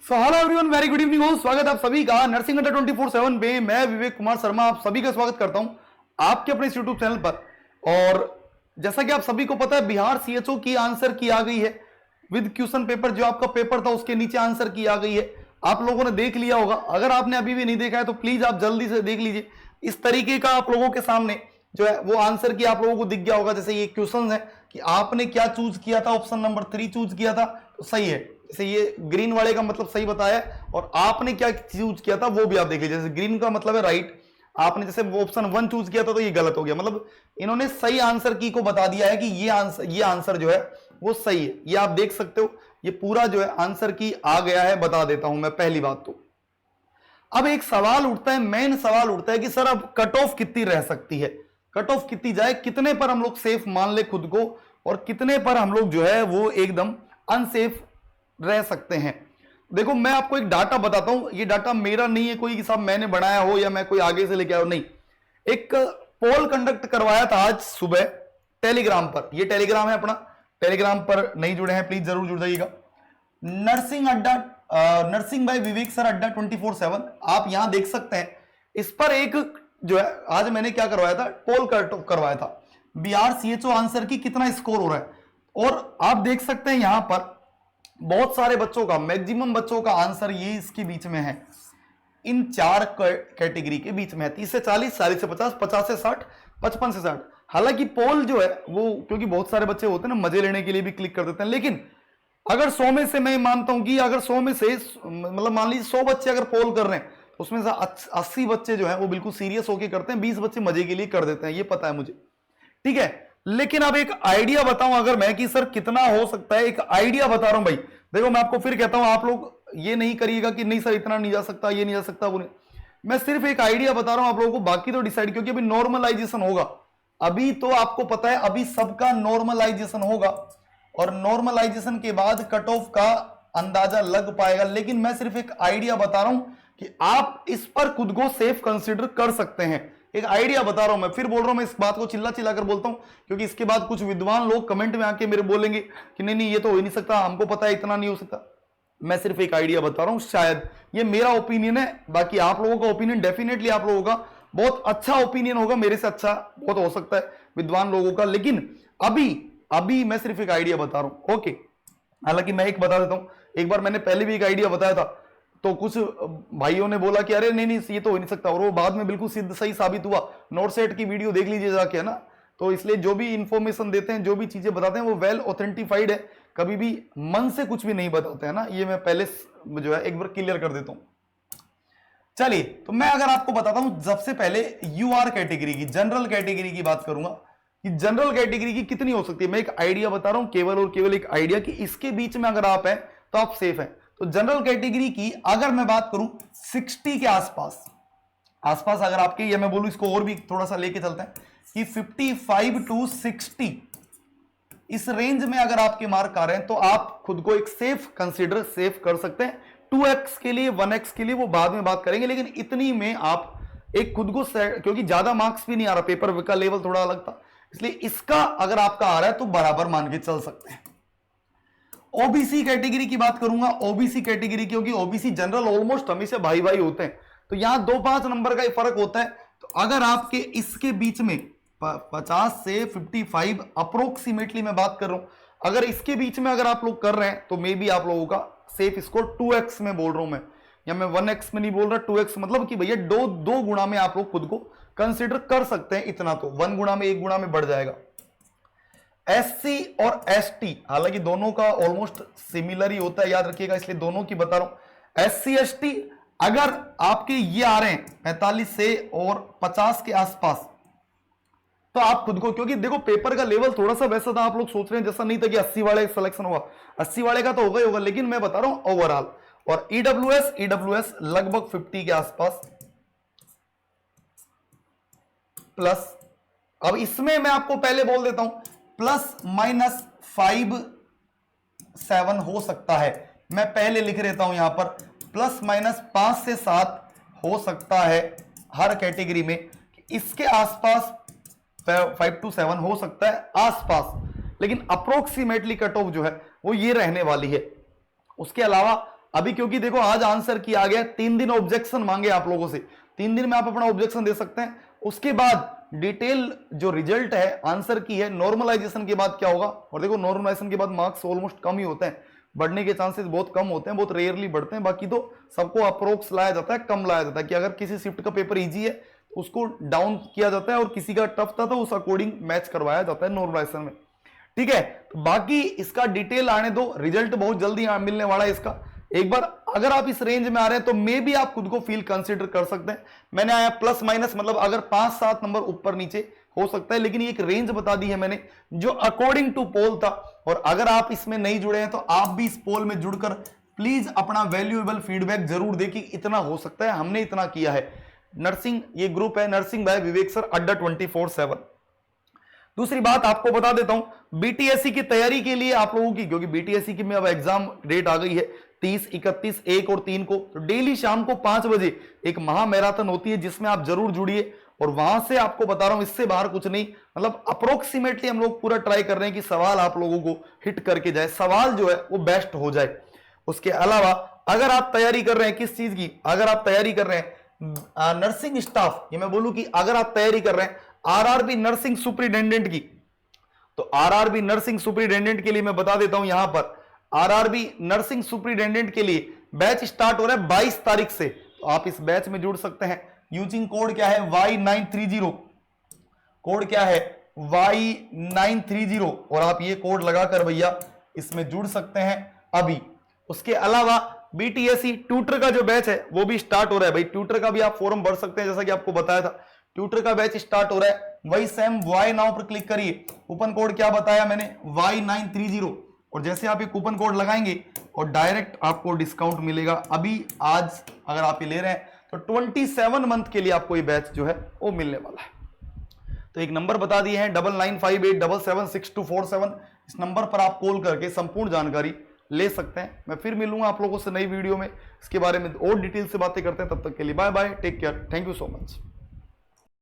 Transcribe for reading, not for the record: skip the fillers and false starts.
Hello everyone, very good evening हो। स्वागत है आप सभी का नर्सिंग अड्डा 24/7 में। मैं विवेक कुमार शर्मा आप सभी का स्वागत करता हूं आपके अपने इस यूट्यूब चैनल पर। और जैसा कि आप सभी को पता है, बिहार सीएचओ की आंसर की आ गई है विद क्वेश्चन पेपर। जो आपका पेपर था उसके नीचे आंसर की आ गई है। आप लोगों ने देख लिया होगा। अगर आपने अभी भी नहीं देखा है तो प्लीज आप जल्दी से देख लीजिए। इस तरीके का आप लोगों के सामने जो है वो आंसर की आप लोगों को दिख गया होगा। जैसे ये क्वेश्चन है कि आपने क्या चूज किया था, ऑप्शन नंबर 3 चूज किया था तो सही है। जैसे ये ग्रीन वाले का मतलब सही बताया और आपने क्या चूज किया था वो भी आप देख लीजिए। जैसे ग्रीन का मतलब है राइट, आपने जैसे ऑप्शन 1 चूज किया था तो ये गलत हो गया। मतलब इन्होंने सही आंसर की को बता दिया है कि ये आंसर जो है वो सही है। ये आप देख सकते हो, ये पूरा जो है आंसर की आ गया है। बता देता हूं मैं पहली बात तो। अब एक सवाल उठता है, मेन सवाल उठता है कि सर अब कट ऑफ कितनी रह सकती है, कट ऑफ कितनी जाए, कितने पर हम लोग सेफ मान ले खुद को और कितने पर हम लोग जो है वो एकदम अनसेफ रह सकते हैं। देखो मैं आपको एक डाटा बताता हूं। ये डाटा मेरा नहीं है कोई कि साहब मैंने बनाया हो या मैं कोई आगे से लेके आया हो, नहीं। एक पोल कंडक्ट करवाया था आज सुबह टेलीग्राम पर। ये टेलीग्राम है अपना। टेलीग्राम पर नहीं जुड़े हैं प्लीज जरूर जुड़ जाइएगा। नर्सिंग अड्डा, नर्सिंग बाय विवेक सर अड्डा 24/7 आप यहां देख सकते हैं। इस पर एक जो है आज मैंने क्या करवाया था, पोल करवाया था बिहार सीएचओ आंसर की कितना स्कोर हो रहा है। और आप देख सकते हैं यहां पर बहुत सारे बच्चों का, मैक्सिमम बच्चों का आंसर ये इसके बीच में है। इन चार कैटेगरी के बीच में है। 30 से 40, 40 से 50, 50 से 60, 55 से 60। हालांकि पोल जो है वो, क्योंकि बहुत सारे बच्चे होते हैं ना मजे लेने के लिए भी क्लिक कर देते हैं, लेकिन अगर 100 में से मैं मानता हूं कि अगर 100 में से मतलब मान लीजिए 100 बच्चे अगर पोल कर रहे हैं तो उसमें से 80 बच्चे जो है वो बिल्कुल सीरियस होकर करते हैं, 20 बच्चे मजे के लिए कर देते हैं, ये पता है मुझे, ठीक है। लेकिन अब एक आइडिया बताऊं अगर मैं कि सर कितना हो सकता है, एक आइडिया बता रहा हूं भाई। देखो मैं आपको फिर कहता हूं, आप लोग ये नहीं करिएगा कि नहीं सर इतना नहीं जा सकता, ये नहीं जा सकता, वो नहीं। मैं सिर्फ एक आइडिया बता रहा हूं आप लोगों को, बाकी तो डिसाइड, क्योंकि अभी नॉर्मलाइजेशन होगा। अभी तो आपको पता है अभी सबका नॉर्मलाइजेशन होगा और नॉर्मलाइजेशन के बाद कट ऑफ का अंदाजा लग पाएगा। लेकिन मैं सिर्फ एक आइडिया बता रहा हूं कि आप इस पर खुद को सेफ कंसीडर कर सकते हैं। एक आइडिया बता रहा हूं, मैं फिर बोल रहा हूं, मैं इस बात को चिल्ला चिल्ला कर बोलता हूं क्योंकि इसके बाद कुछ विद्वान लोग कमेंट में आके मेरे बोलेंगे कि नहीं नहीं ये तो हो ही नहीं सकता, हमको पता है इतना नहीं हो सकता। मैं सिर्फ एक आइडिया बता रहा हूं, शायद ये मेरा ओपिनियन है, बाकी आप लोगों का ओपिनियन डेफिनेटली आप लोगों का बहुत अच्छा ओपिनियन होगा, मेरे से अच्छा बहुत हो सकता है विद्वान लोगों का। लेकिन अभी मैं सिर्फ एक आइडिया बता रहा हूं, ओके। हालांकि मैं एक बता देता हूं, एक बार मैंने पहले भी एक आइडिया बताया था तो कुछ भाइयों ने बोला कि अरे नहीं नहीं ये तो हो नहीं सकता, और वो बाद में बिल्कुल सिद्ध सही साबित हुआ। नोटसेट की वीडियो देख लीजिए जाके, है ना। तो इसलिए जो भी इंफॉर्मेशन देते हैं, जो भी चीजें बताते हैं वो वेल ऑथेंटिफाइड है, कभी भी मन से कुछ भी नहीं बताते हैं ना। ये मैं पहले जो है एक बार क्लियर कर देता हूं। चलिए तो मैं अगर आपको बताता हूं, सबसे पहले यूआर कैटेगरी की, जनरल कैटेगरी की बात करूंगा कि जनरल कैटेगरी की कितनी हो सकती है। मैं एक आइडिया बता रहा हूं, केवल और केवल एक आइडिया कि इसके बीच में अगर आप हैं तो आप सेफ हैं। तो जनरल कैटेगरी की अगर मैं बात करूं 60 के आसपास अगर आपके, या मैं बोलूं इसको और भी थोड़ा सा लेके चलते हैं कि 55 to 60 इस रेंज में अगर आपके मार्क आ रहे हैं तो आप खुद को एक सेफ कर सकते हैं। 2x के लिए 1x के लिए वो बाद में बात करेंगे, लेकिन इतनी में आप एक खुद को, क्योंकि ज्यादा मार्क्स भी नहीं आ रहा, पेपर का लेवल थोड़ा अलग था, इसलिए इसका अगर आपका आ रहा है तो बराबर मान के चल सकते हैं। ओबीसी कैटेगरी की बात करूंगा, ओबीसी कैटेगरी, क्योंकि ओबीसी जनरल ऑलमोस्ट हमेशा भाई भाई होते हैं, तो यहां 2-5 नंबर का फर्क होता है। तो अगर आपके इसके बीच में 50 से 55 अप्रोक्सीमेटली मैं बात कर रहा हूं, अगर इसके बीच में अगर आप लोग कर रहे हैं तो मे बी आप लोगों का सेफ स्कोर 2x में बोल रहा हूं मैं, या मैं 1x में नहीं बोल रहा, 2x मतलब कि भैया दो गुणा में आप लोग खुद को कंसिडर कर सकते हैं। इतना तो 1 गुणा में 1 गुणा में बढ़ जाएगा। एससी और एसटी, हालांकि दोनों का ऑलमोस्ट सिमिलर ही होता है, याद रखिएगा, इसलिए दोनों की बता रहा हूं। एससी एसटी अगर आपके ये आ रहे हैं 45 से और 50 के आसपास, तो आप खुद को, क्योंकि देखो पेपर का लेवल थोड़ा सा वैसा था, आप लोग सोच रहे हैं जैसा नहीं था कि 80 वाले सिलेक्शन होगा, 80 वाले का तो होगा ही होगा, लेकिन मैं बता रहा हूं ओवरऑल। और ईडब्ल्यूएस लगभग 50 के आसपास प्लस। अब इसमें मैं आपको पहले बोल देता हूं ±5-7 हो सकता है, मैं पहले लिख लेता हूं यहां पर, ±5 से 7 हो सकता है हर कैटेगरी में। इसके आसपास 5 to 7 हो सकता है आसपास, लेकिन अप्रोक्सीमेटली कट ऑफ जो है वो ये रहने वाली है। उसके अलावा अभी क्योंकि देखो आज आंसर की आ गया, 3 दिन ऑब्जेक्शन मांगे आप लोगों से, 3 दिन में आप अपना ऑब्जेक्शन दे सकते हैं। उसके बाद डिटेल जो रिजल्ट है आंसर की है, नॉर्मलाइजेशन के बाद क्या होगा, और देखो नॉर्मलाइजेशन के बाद मार्क्स ऑलमोस्ट कम ही होते हैं, बढ़ने के चांसेस बहुत कम होते हैं, बहुत रेयरली बढ़ते हैं। बाकी तो सबको अप्रोक्स लाया जाता है, कम लाया जाता है कि अगर किसी शिफ्ट का पेपर इजी है तो उसको डाउन किया जाता है और किसी का टफ था तो उस अकॉर्डिंग मैच करवाया जाता है नॉर्मलाइजेशन में। ठीक है, तो बाकी इसका डिटेल आने दो, रिजल्ट बहुत जल्दी मिलने वाला है इसका। एक बार अगर आप इस रेंज में आ रहे हैं तो मे भी आप खुद को फील कंसीडर कर सकते हैं। मैंने आया प्लस माइनस, मतलब अगर 5-7 नंबर ऊपर नीचे हो सकता है, लेकिन ये एक रेंज बता दी है मैंने जो अकॉर्डिंग टू पोल था। और अगर आप इसमें नहीं जुड़े हैं तो आप भी इस पोल में जुड़कर प्लीज अपना वैल्यूएबल फीडबैक जरूर दें कि इतना हो सकता है, हमने इतना किया है। नर्सिंग ये ग्रुप है, नर्सिंग बाय विवेक सर अड्डा 24/7। दूसरी बात आपको बता देता हूं, बीटीएससी की तैयारी के लिए आप लोगों की, क्योंकि बीटीएससी की में अब एग्जाम डेट आ गई है 30, 31, 1 और 3 को, तो डेली शाम को 5 बजे एक महा मैराथन होती है जिसमें आप जरूर जुड़िए। और वहां से आपको बता रहा हूं, इससे बाहर कुछ नहीं, मतलब अप्रोक्सीमेटली हम लोग पूरा ट्राई कर रहे हैं कि सवाल आप लोगों को हिट करके जाए, सवाल जो है वो बेस्ट हो जाए। उसके अलावा अगर आप तैयारी कर रहे हैं किस चीज की, अगर आप तैयारी कर रहे हैं नर्सिंग स्टाफ, ये मैं बोलूं कि अगर आप तैयारी कर रहे हैं आरआरबी नर्सिंग सुपरिटेंडेंट की, तो आरआरबी नर्सिंग सुपरिटेंडेंट के लिए मैं बता देता हूं, यहां पर आरआरबी नर्सिंग सुपरिटेंडेंट के लिए बैच स्टार्ट हो रहा है 22 तारीख से, तो आप इस बैच में जुड़ सकते हैं। यूजिंग कोड क्या है Y930, कोड क्या है Y930, और आप ये कोड लगाकर भैया इसमें जुड़ सकते हैं अभी। उसके अलावा बीटीएससी ट्यूटर का जो बैच है वो भी स्टार्ट हो रहा है भाई, ट्यूटर का भी आप फॉर्म भर सकते हैं, जैसा कि आपको बताया था ट्यूटर का बैच स्टार्ट हो रहा है। वही सेम वाई नाउ पर क्लिक करिए, कूपन कोड क्या बताया मैंने Y930, और जैसे आप ये कूपन कोड लगाएंगे और डायरेक्ट आपको डिस्काउंट मिलेगा। अभी आज अगर आप ये ले रहे हैं तो 27 मंथ के लिए आपको ये बैच जो है वो मिलने वाला है। तो एक नंबर बता दिए हैं 9958776247, इस नंबर पर आप कॉल करके संपूर्ण जानकारी ले सकते हैं। मैं फिर मिलूंगा आप लोगों से नई वीडियो में, इसके बारे में और डिटेल से बातें करते हैं। तब तक के लिए bye bye, take care, thank you so much.